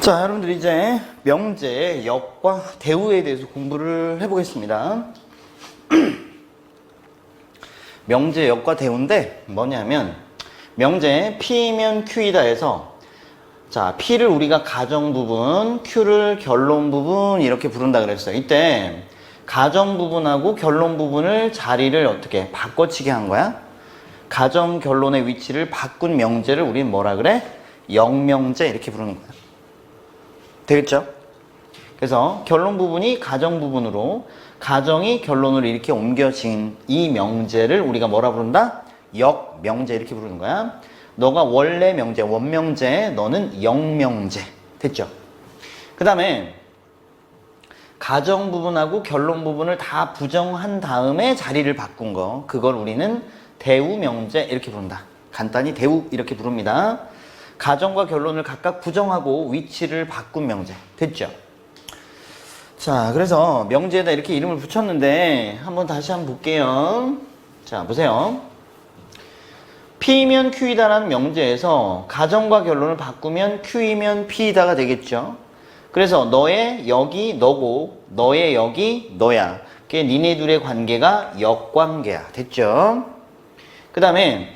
자, 여러분들 이제 명제의 역과 대우에 대해서 공부를 해보겠습니다. 명제의 역과 대우인데 뭐냐면 명제 P면 Q이다 해서 자, P를 우리가 가정 부분, Q를 결론 부분 이렇게 부른다 그랬어요. 이때 가정 부분하고 결론 부분을 자리를 어떻게 바꿔치기 한 거야? 가정 결론의 위치를 바꾼 명제를 우리는 뭐라 그래? 역명제 이렇게 부르는 거야. 되겠죠? 그래서 결론 부분이 가정 부분으로 가정이 결론으로 이렇게 옮겨진 이 명제를 우리가 뭐라 부른다? 역명제 이렇게 부르는 거야. 너가 원래 명제, 원명제, 너는 역명제. 됐죠? 그 다음에 가정 부분하고 결론 부분을 다 부정한 다음에 자리를 바꾼 거, 그걸 우리는 대우명제 이렇게 부른다. 간단히 대우 이렇게 부릅니다. 가정과 결론을 각각 부정하고 위치를 바꾼 명제. 됐죠? 자, 그래서 명제에다 이렇게 이름을 붙였는데 다시 한번 볼게요. 자, 보세요. P면 Q이다라는 명제에서 가정과 결론을 바꾸면 Q이면 P이다가 되겠죠? 그래서 너의 여기 너고 너의 여기 너야. 그게 니네 둘의 관계가 역관계야. 됐죠? 그 다음에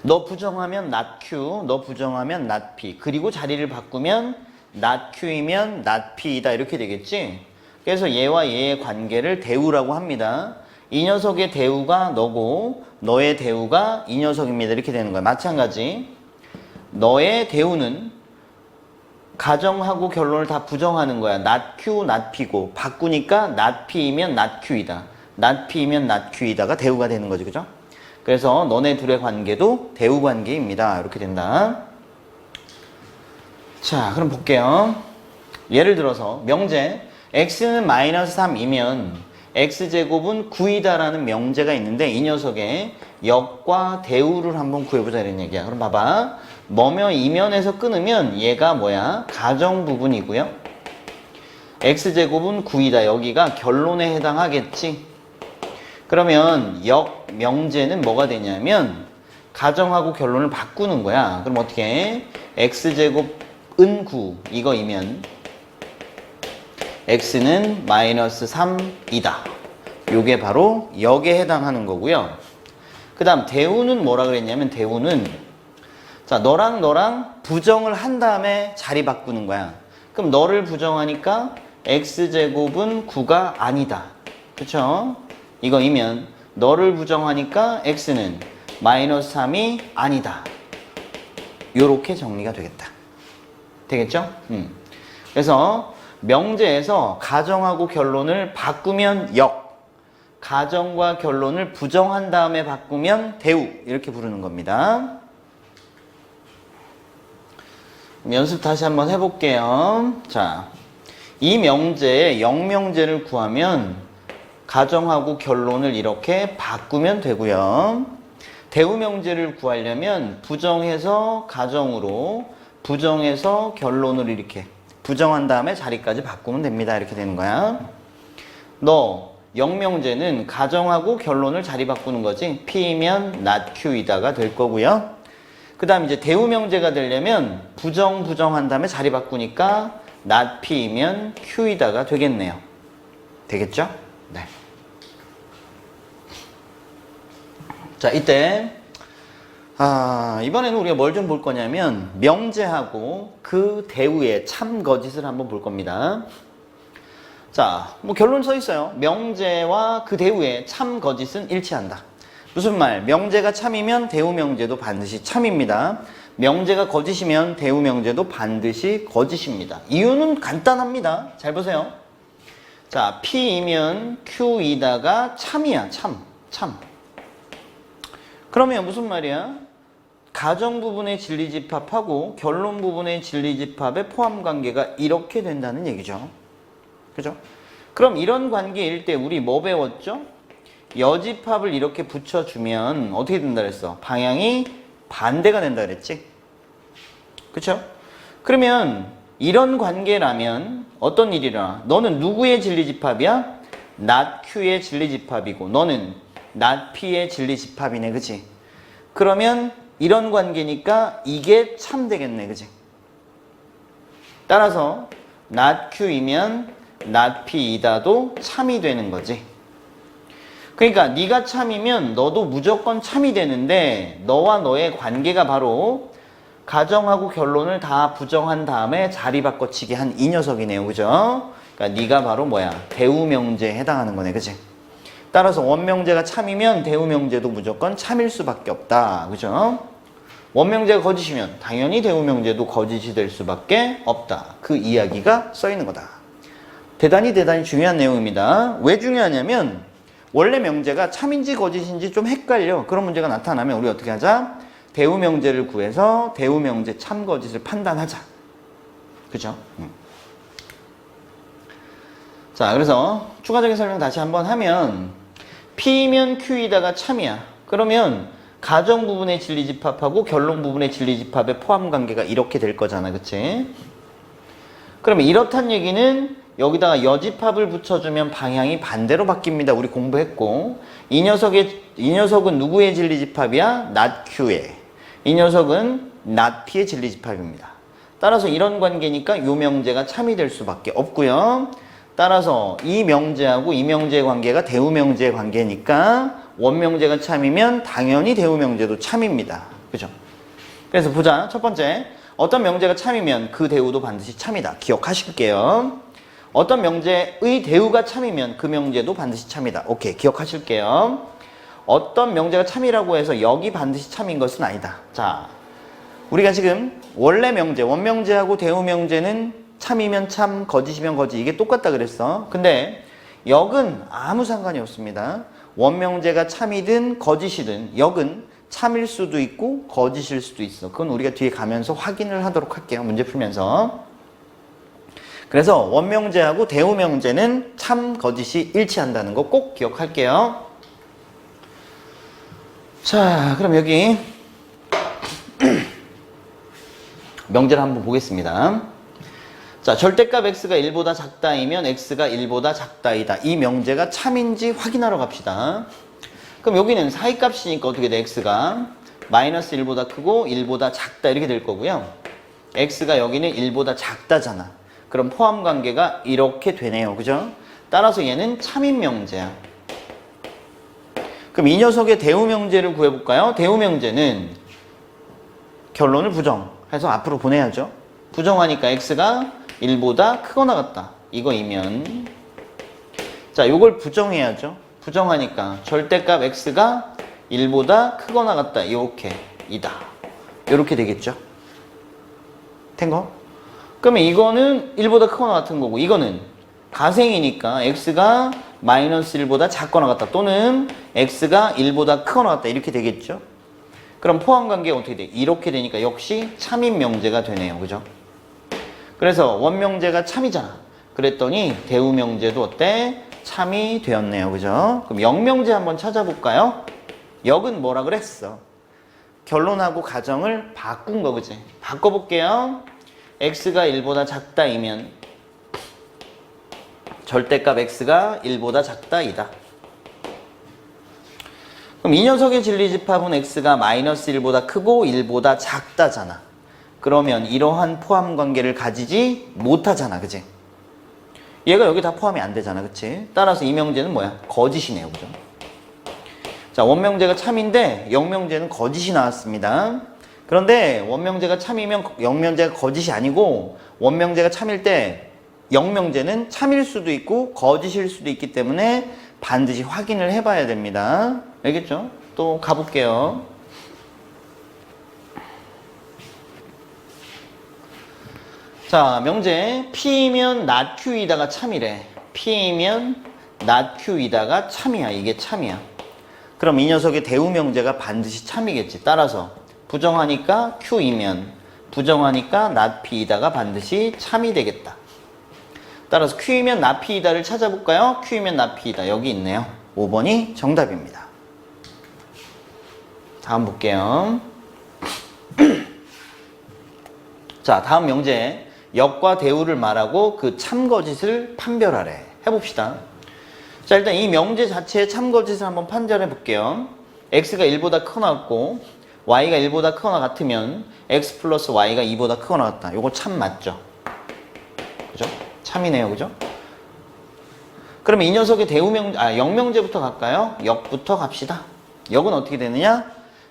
너 부정하면 not Q, 너 부정하면 not P. 그리고 자리를 바꾸면 not Q이면 not P이다 이렇게 되겠지? 그래서 얘와 얘의 관계를 대우라고 합니다. 이 녀석의 대우가 너고 너의 대우가 이 녀석입니다. 이렇게 되는 거야. 마찬가지 너의 대우는 가정하고 결론을 다 부정하는 거야. not Q, not P고 바꾸니까 not P이면 not Q이다. not P이면 not Q이다가 대우가 되는 거지. 그죠? 그래서 너네 둘의 관계도 대우 관계입니다. 이렇게 된다. 자, 그럼 볼게요. 예를 들어서 명제 x는 마이너스 3이면 x제곱은 9이다라는 명제가 있는데 이 녀석의 역과 대우를 한번 구해보자 이런 얘기야. 그럼 봐봐. 뭐며 이면에서 끊으면 얘가 뭐야? 가정 부분이고요. x제곱은 9이다. 여기가 결론에 해당하겠지. 그러면 역명제는 뭐가 되냐면 가정하고 결론을 바꾸는 거야. 그럼 어떻게 해? x제곱은 9 이거이면 x는 마이너스 3이다. 요게 바로 역에 해당하는 거고요. 그 다음 대우는 뭐라 그랬냐면 대우는 자 너랑 부정을 한 다음에 자리 바꾸는 거야. 그럼 너를 부정하니까 x제곱은 9가 아니다. 그쵸? 이거이면 너를 부정하니까 x는 마이너스 3이 아니다. 요렇게 정리가 되겠다. 되겠죠? 그래서 명제에서 가정하고 결론을 바꾸면 역, 가정과 결론을 부정한 다음에 바꾸면 대우 이렇게 부르는 겁니다. 연습 다시 한번 해볼게요. 자, 이 명제의 역명제를 구하면 가정하고 결론을 이렇게 바꾸면 되고요. 대우명제를 구하려면 부정해서 가정으로, 부정해서 결론을 이렇게 부정한 다음에 자리까지 바꾸면 됩니다. 이렇게 되는 거야. 너 역명제는 가정하고 결론을 자리 바꾸는 거지. P면 not Q이다가 될 거고요. 그 다음 이제 대우명제가 되려면 부정한 다음에 자리 바꾸니까 not P면 Q이다가 되겠네요. 되겠죠? 네. 자, 이때 이번에는 우리가 뭘 좀 볼 거냐면 명제하고 그 대우의 참 거짓을 한번 볼 겁니다. 자, 뭐 결론 써 있어요. 명제와 그 대우의 참 거짓은 일치한다. 무슨 말? 명제가 참이면 대우 명제도 반드시 참입니다. 명제가 거짓이면 대우 명제도 반드시 거짓입니다. 이유는 간단합니다. 잘 보세요. 자, P이면 Q이다가 참이야. 참. 그러면 무슨 말이야? 가정 부분의 진리집합하고 결론 부분의 진리집합의 포함관계가 이렇게 된다는 얘기죠. 그죠? 그럼 이런 관계일 때 우리 뭐 배웠죠? 여집합을 이렇게 붙여주면 어떻게 된다 그랬어? 방향이 반대가 된다 그랬지? 그쵸? 그러면 이런 관계라면 어떤 일이라? 너는 누구의 진리집합이야? not Q의 진리집합이고 너는 not P의 진리집합이네. 그치? 그러면 이런 관계니까 이게 참 되겠네. 그치? 따라서 not Q이면 not P이다도 참이 되는 거지. 그러니까 네가 참이면 너도 무조건 참이 되는데 너와 너의 관계가 바로 가정하고 결론을 다 부정한 다음에 자리 바꿔치기 한 이 녀석이네요. 그죠? 그러니까 네가 바로 뭐야? 대우명제에 해당하는 거네. 그치? 따라서 원명제가 참이면 대우명제도 무조건 참일 수밖에 없다. 그죠? 원명제가 거짓이면 당연히 대우명제도 거짓이 될 수밖에 없다. 그 이야기가 써 있는 거다. 대단히 중요한 내용입니다. 왜 중요하냐면 원래 명제가 참인지 거짓인지 좀 헷갈려. 그런 문제가 나타나면 우리 어떻게 하자? 대우명제를 구해서 대우명제 참 거짓을 판단하자. 그죠? 자, 그래서 추가적인 설명 다시 한번 하면 P면 Q이다가 참이야. 그러면 가정 부분의 진리집합하고 결론 부분의 진리집합의 포함관계가 이렇게 될 거잖아. 그치? 그러면 이렇단 얘기는 여기다가 여집합을 붙여주면 방향이 반대로 바뀝니다. 우리 공부했고 이 녀석은 누구의 진리집합이야? not Q의. 이 녀석은 not P의 진리집합입니다. 따라서 이런 관계니까 이 명제가 참이 될 수밖에 없고요. 따라서 이 명제하고 이 명제의 관계가 대우명제의 관계니까 원명제가 참이면 당연히 대우명제도 참입니다. 그죠? 그래서 보자. 첫 번째, 어떤 명제가 참이면 그 대우도 반드시 참이다. 기억하실게요. 어떤 명제의 대우가 참이면 그 명제도 반드시 참이다. 오케이, 기억하실게요. 어떤 명제가 참이라고 해서 여기 반드시 참인 것은 아니다. 자, 우리가 지금 원래 명제, 원명제하고 대우명제는 참이면 참, 거짓이면 거짓, 이게 똑같다 그랬어. 근데 역은 아무 상관이 없습니다. 원명제가 참이든 거짓이든 역은 참일 수도 있고 거짓일 수도 있어. 그건 우리가 뒤에 가면서 확인을 하도록 할게요. 문제 풀면서. 그래서 원명제하고 대우명제는 참, 거짓이 일치한다는 거 꼭 기억할게요. 자, 그럼 여기 명제를 한번 보겠습니다. 자, 절대값 x가 1보다 작다이면 x가 1보다 작다이다. 이 명제가 참인지 확인하러 갑시다. 그럼 여기는 사이값이니까 어떻게 돼? x가 마이너스 1보다 크고 1보다 작다 이렇게 될 거고요. x가 여기는 1보다 작다잖아. 그럼 포함관계가 이렇게 되네요. 그죠? 따라서 얘는 참인 명제야. 그럼 이 녀석의 대우명제를 구해볼까요? 대우명제는 결론을 부정해서 앞으로 보내야죠. 부정하니까 x가 1보다 크거나 같다. 이거이면 자, 요걸 부정해야죠. 부정하니까 절대값 x가 1보다 크거나 같다. 이렇게 이다. 이렇게 되겠죠. 된 거? 그러면 이거는 1보다 크거나 같은 거고 이거는 가생이니까 x가 마이너스 1보다 작거나 같다. 또는 x가 1보다 크거나 같다. 이렇게 되겠죠. 그럼 포함관계가 어떻게 돼? 이렇게 되니까 역시 참인 명제가 되네요. 그죠? 그래서 원명제가 참이잖아. 그랬더니 대우명제도 어때? 참이 되었네요. 그죠? 그럼 역명제 한번 찾아볼까요? 역은 뭐라 그랬어? 결론하고 가정을 바꾼 거, 그지? 바꿔볼게요. x가 1보다 작다이면 절대값 x가 1보다 작다이다. 그럼 이 녀석의 진리집합은 x가 마이너스 1보다 크고 1보다 작다잖아. 그러면 이러한 포함관계를 가지지 못하잖아. 그치? 얘가 여기 다 포함이 안 되잖아. 그치? 따라서 이 명제는 뭐야? 거짓이네요. 그죠? 자, 원명제가 참인데 역명제는 거짓이 나왔습니다. 그런데 원명제가 참이면 역명제가 거짓이 아니고 원명제가 참일 때 역명제는 참일 수도 있고 거짓일 수도 있기 때문에 반드시 확인을 해봐야 됩니다. 알겠죠? 또 가볼게요. 자, 명제 P면 not Q이다가 참이래. P면 not Q이다가 참이야. 이게 참이야. 그럼 이 녀석의 대우명제가 반드시 참이겠지. 따라서 부정하니까 Q이면 부정하니까 not P이다가 반드시 참이 되겠다. 따라서 Q이면 not P이다를 찾아볼까요? Q이면 not P이다. 여기 있네요. 5번이 정답입니다. 다음 볼게요. 자, 다음 명제. 역과 대우를 말하고 그 참거짓을 판별하래. 해봅시다. 자, 일단 이 명제 자체의 참거짓을 한번 판별해 볼게요. x가 1보다 크거나 같고 y가 1보다 크거나 같으면 x 플러스 y가 2보다 크거나 같다. 요거 참 맞죠? 그죠? 참이네요. 그죠? 그러면 이 녀석의 영명제부터 갈까요? 역부터 갑시다. 역은 어떻게 되느냐?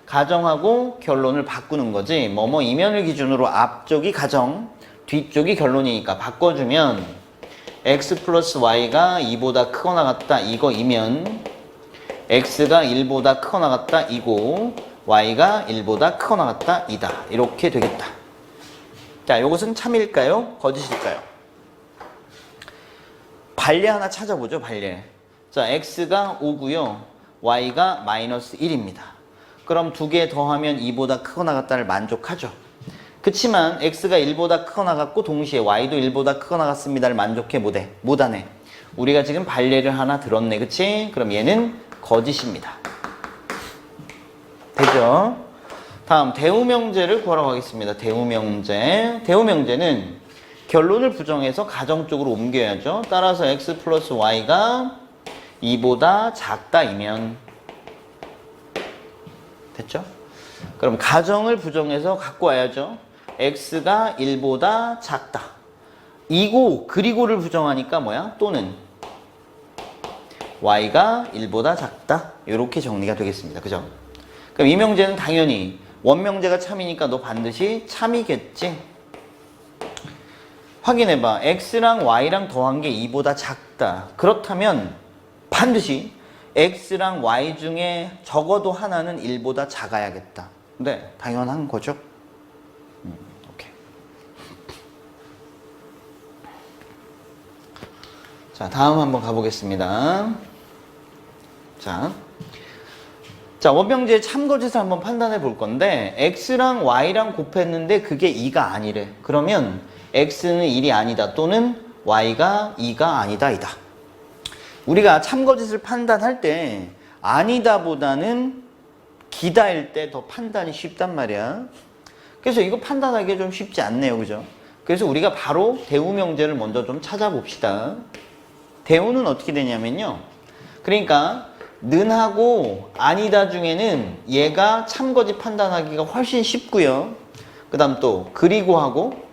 가정하고 결론을 바꾸는 거지. 뭐뭐 이면을 기준으로 앞쪽이 가정, 뒤쪽이 결론이니까 바꿔주면 x 플러스 y가 2보다 크거나 같다. 이거 이면 x가 1보다 크거나 같다. 이고 y가 1보다 크거나 같다. 이다. 이렇게 되겠다. 자, 이것은 참일까요? 거짓일까요? 반례 하나 찾아보죠. 반례. 자, x가 5고요. y가 마이너스 1입니다. 그럼 두 개 더하면 2보다 크거나 같다를 만족하죠. 그치만 x가 1보다 크거나 같고 동시에 y도 1보다 크거나 같습니다를 만족해 못하네. 우리가 지금 반례를 하나 들었네. 그치? 그럼 얘는 거짓입니다. 되죠? 다음 대우명제를 구하러 가겠습니다. 대우명제. 대우명제는 결론을 부정해서 가정쪽으로 옮겨야죠. 따라서 x 플러스 y가 2보다 작다이면 됐죠? 그럼 가정을 부정해서 갖고 와야죠. x가 1보다 작다. 이고 그리고를 부정하니까 뭐야? 또는 y가 1보다 작다. 이렇게 정리가 되겠습니다. 그죠? 그럼 이 명제는 당연히 원명제가 참이니까 너 반드시 참이겠지? 확인해봐. x랑 y랑 더한 게 2보다 작다. 그렇다면 반드시 x랑 y 중에 적어도 하나는 1보다 작아야겠다. 네, 당연한 거죠. 오케이. 자, 다음 한번 가보겠습니다. 자, 원명제의 참거짓을 한번 판단해 볼 건데 x랑 y랑 곱했는데 그게 2가 아니래. 그러면 x는 1이 아니다 또는 y가 2가 아니다 이다. 우리가 참거짓을 판단할 때 아니다 보다는 기다일 때 더 판단이 쉽단 말이야. 그래서 이거 판단하기 좀 쉽지 않네요. 그죠? 그래서 우리가 바로 대우명제를 먼저 좀 찾아봅시다. 대우는 어떻게 되냐면요. 그러니까 는하고 아니다 중에는 얘가 참거짓 판단하기가 훨씬 쉽고요. 그 다음 또 그리고하고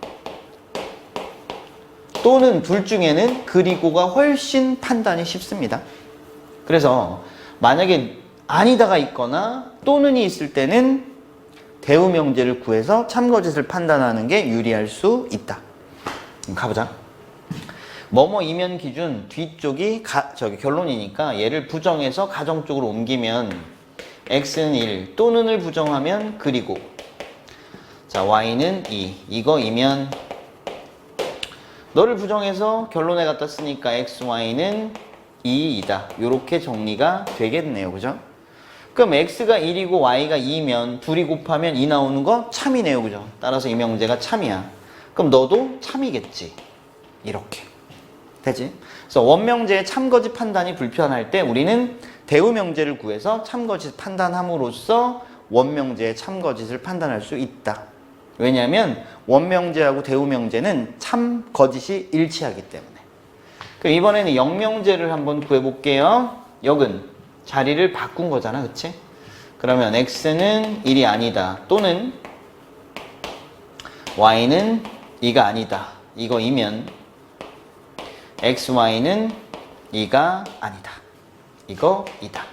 또는 둘 중에는 그리고가 훨씬 판단이 쉽습니다. 그래서 만약에 아니다가 있거나 또는이 있을 때는 대우명제를 구해서 참거짓을 판단하는 게 유리할 수 있다. 가보자. 뭐뭐 이면 기준 뒤쪽이 결론이니까 얘를 부정해서 가정 쪽으로 옮기면 x는 1 또는을 부정하면 그리고 자 y는 2 이거 이면 너를 부정해서 결론에 갖다 쓰니까 x, y는 2이다. 이렇게 정리가 되겠네요. 그죠? 그럼 x가 1이고 y가 2면 둘이 곱하면 2 나오는 거 참이네요. 그죠? 따라서 이 명제가 참이야. 그럼 너도 참이겠지. 이렇게. 되지? 그래서 원명제의 참거짓 판단이 불편할 때 우리는 대우명제를 구해서 참거짓 판단함으로써 원명제의 참거짓을 판단할 수 있다. 왜냐하면 원명제하고 대우명제는 참거짓이 일치하기 때문에. 그럼 이번에는 역명제를 한번 구해볼게요. 역은 자리를 바꾼 거잖아. 그치? 그러면 x는 1이 아니다. 또는 y는 2가 아니다. 이거이면 x, y는 2가 아니다. 이거이다.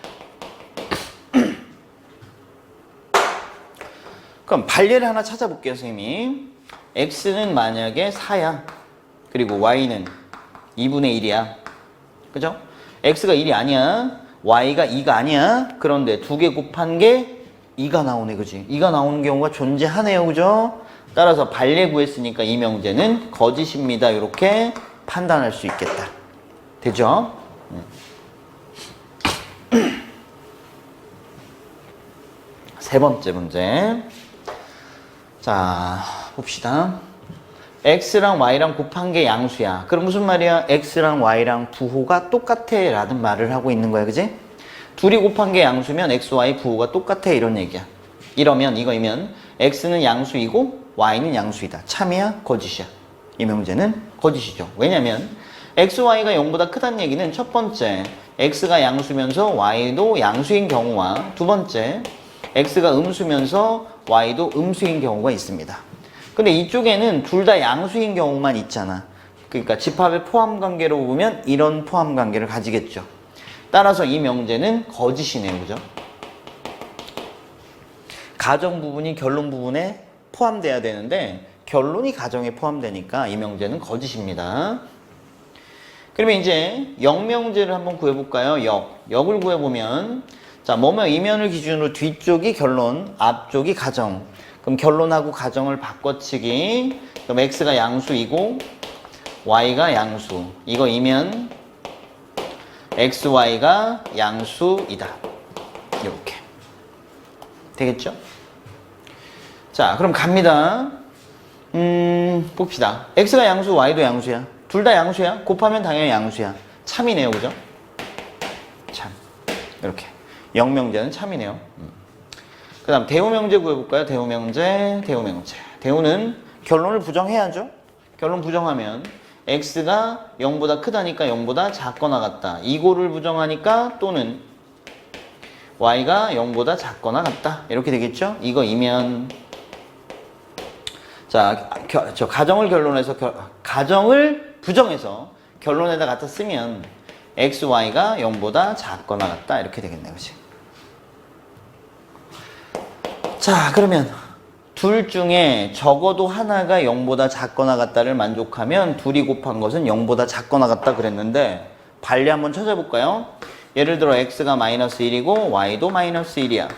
그럼 반례를 하나 찾아볼게요, 선생님이. x는 만약에 4야. 그리고 y는 2분의 1이야. 그죠? x가 1이 아니야. y가 2가 아니야. 그런데 두 개 곱한 게 2가 나오네. 그지? 2가 나오는 경우가 존재하네요. 그죠? 따라서 반례 구했으니까 이 명제는 거짓입니다. 이렇게 판단할 수 있겠다. 되죠? 세 번째 문제. 자, 봅시다. x랑 y랑 곱한 게 양수야. 그럼 무슨 말이야? x랑 y랑 부호가 똑같아 라는 말을 하고 있는 거야. 그지? 둘이 곱한 게 양수면 x, y 부호가 똑같아 이런 얘기야. 이거이면 x는 양수이고 y는 양수이다. 참이야? 거짓이야? 이 명제는 거짓이죠. 왜냐면 x, y가 0보다 크다는 얘기는 첫 번째 x가 양수면서 y도 양수인 경우와 두 번째 x가 음수면서 y도 음수인 경우가 있습니다. 근데 이쪽에는 둘 다 양수인 경우만 있잖아. 그러니까 집합의 포함 관계로 보면 이런 포함 관계를 가지겠죠. 따라서 이 명제는 거짓이네요. 그죠? 가정 부분이 결론 부분에 포함돼야 되는데 결론이 가정에 포함되니까 이 명제는 거짓입니다. 그러면 이제 역명제를 한번 구해볼까요? 역을 구해보면 자, 뭐뭐 이면을 기준으로 뒤쪽이 결론, 앞쪽이 가정. 그럼 결론하고 가정을 바꿔치기. 그럼 x가 양수이고 y가 양수. 이거 이면 xy가 양수이다. 이렇게 되겠죠? 자, 그럼 갑니다. 봅시다. x가 양수, y도 양수야. 둘 다 양수야. 곱하면 당연히 양수야. 참이네요. 그죠? 참. 이렇게. 역명제는 참이네요. 그 다음 대우명제 구해볼까요? 대우명제. 대우는 결론을 부정해야죠. 결론 부정하면 x가 0보다 크다니까 0보다 작거나 같다. 이거를 부정하니까 또는 y가 0보다 작거나 같다. 이렇게 되겠죠? 이거 이면 자, 저 가정을 결론해서 가정을 부정해서 결론에다 갖다 쓰면 x, y가 0보다 작거나 같다. 이렇게 되겠네요. 그치? 자, 그러면 둘 중에 적어도 하나가 0보다 작거나 같다를 만족하면 둘이 곱한 것은 0보다 작거나 같다 그랬는데 반리 한번 찾아볼까요? 예를 들어 x가 마이너스 1이고 y도 마이너스 1이야.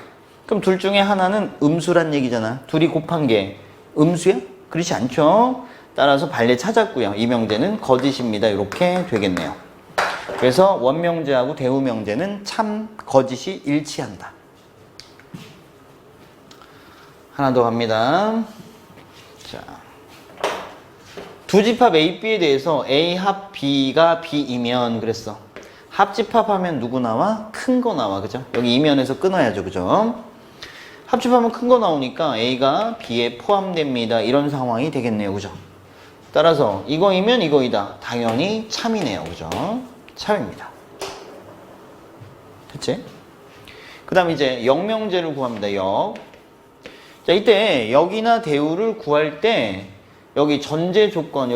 그럼 둘 중에 하나는 음수란 얘기잖아. 둘이 곱한 게 음수야? 그렇지 않죠? 따라서 반리 찾았고요. 이 명제는 거짓입니다. 이렇게 되겠네요. 그래서 원명제하고 대우명제는 참 거짓이 일치한다. 하나 더 갑니다. 자, 두 집합 A, B에 대해서 A 합 B가 B이면 그랬어. 합집합하면 누구 나와? 큰 거 나와. 그죠? 여기 이면에서 끊어야죠. 그죠? 합집하면 큰 거 나오니까 A가 B에 포함됩니다. 이런 상황이 되겠네요. 그죠? 따라서 이거이면 이거이다. 당연히 참이네요. 그죠? 참입니다. 됐지? 그 다음 이제 역명제를 구합니다. 역. 자, 이때 역이나 대우를 구할 때 여기 전제 조건,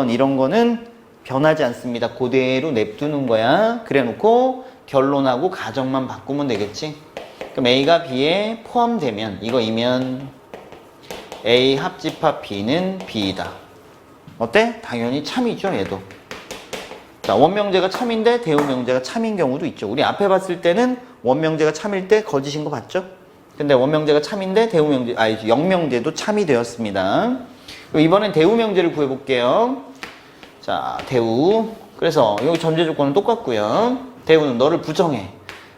이런 거는 변하지 않습니다. 그대로 냅두는 거야. 그래 놓고 결론하고 가정만 바꾸면 되겠지. 그럼 A가 B에 포함되면 이거이면 A 합집합 B는 B이다. 어때? 당연히 참이죠. 얘도. 자, 원명제가 참인데 대우명제가 참인 경우도 있죠. 우리 앞에 봤을 때는 원명제가 참일 때 거짓인 거 봤죠? 근데 원명제가 참인데 역명제도 참이 되었습니다. 이번엔 대우명제를 구해볼게요. 자, 대우. 그래서 여기 전제 조건은 똑같고요. 대우는 너를 부정해.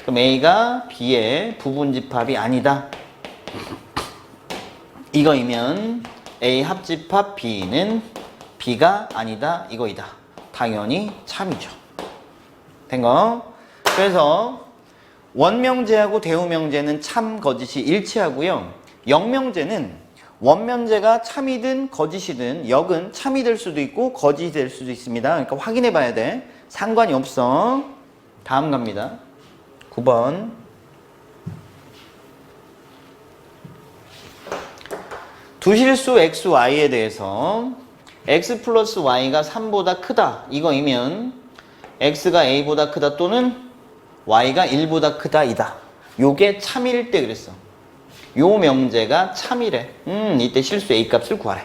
그럼 A가 B의 부분집합이 아니다. 이거이면 A 합집합 B는 B가 아니다. 이거이다. 당연히 참이죠. 된 거. 그래서 원명제하고 대우명제는 참, 거짓이 일치하고요. 역명제는 원명제가 참이든 거짓이든 역은 참이 될 수도 있고 거짓이 될 수도 있습니다. 그러니까 확인해 봐야 돼. 상관이 없어. 다음 갑니다. 9번. 두실수 x, y에 대해서 x 플러스 y가 3보다 크다. 이거이면 x가 a보다 크다 또는 y가 1보다 크다 이다. 요게 참일 때 그랬어. 요 명제가 참이래. 이때 실수 a 값을 구하래.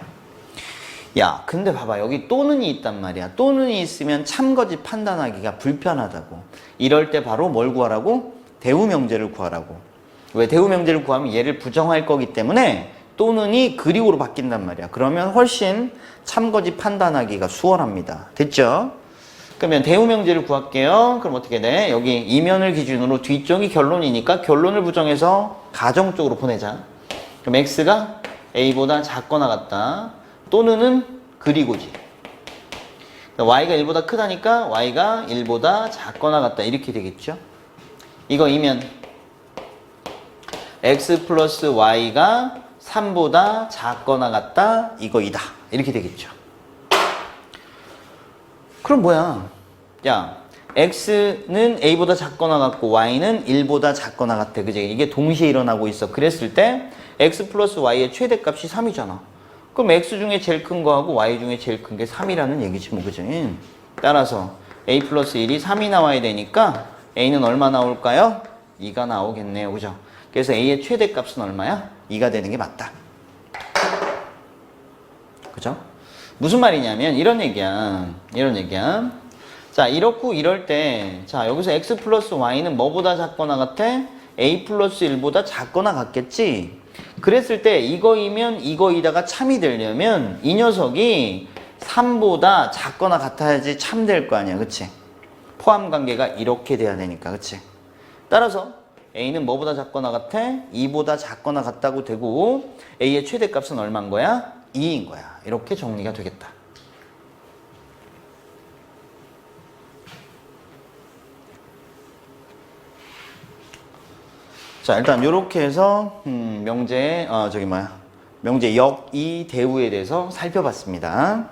야, 근데 봐봐. 여기 또는이 있단 말이야. 또는이 있으면 참거짓 판단하기가 불편하다고. 이럴 때 바로 뭘 구하라고? 대우명제를 구하라고. 왜? 대우명제를 구하면 얘를 부정할 거기 때문에 또는이 그리고로 바뀐단 말이야. 그러면 훨씬 참거짓 판단하기가 수월합니다. 됐죠? 그러면 대우명제를 구할게요. 그럼 어떻게 돼? 여기 이면을 기준으로 뒤쪽이 결론이니까 결론을 부정해서 가정 쪽으로 보내자. 그럼 x가 a보다 작거나 같다. 또는 그리고지. y가 1보다 크다니까 y가 1보다 작거나 같다. 이렇게 되겠죠? 이거이면 x 플러스 y가 3보다 작거나 같다. 이거이다. 이렇게 되겠죠? 그럼 뭐야? 야, x는 a보다 작거나 같고 y는 1보다 작거나 같아. 그지? 이게 동시에 일어나고 있어. 그랬을 때 x 플러스 y의 최대값이 3이잖아. 그럼 x 중에 제일 큰 거하고 y 중에 제일 큰 게 3이라는 얘기지 뭐, 그지? 따라서 a 플러스 1이 3이 나와야 되니까 a는 얼마 나올까요? 2가 나오겠네요, 그죠? 그래서 a의 최대값은 얼마야? 2가 되는 게 맞다. 그죠? 무슨 말이냐면 이런 얘기야. 자, 이렇고 이럴 때, 자, 여기서 x 플러스 y는 뭐보다 작거나 같아? a 플러스 1보다 작거나 같겠지? 그랬을 때 이거이면 이거이다가 참이 되려면 이 녀석이 3보다 작거나 같아야지 참 될 거 아니야, 그치? 포함 관계가 이렇게 돼야 되니까, 그치? 따라서 a는 뭐보다 작거나 같아? 2보다 작거나 같다고 되고 a의 최대값은 얼마인 거야? 2인 거야. 이렇게 정리가 되겠다. 자, 일단 이렇게 해서 명제 명제 역이 대우에 대해서 살펴봤습니다.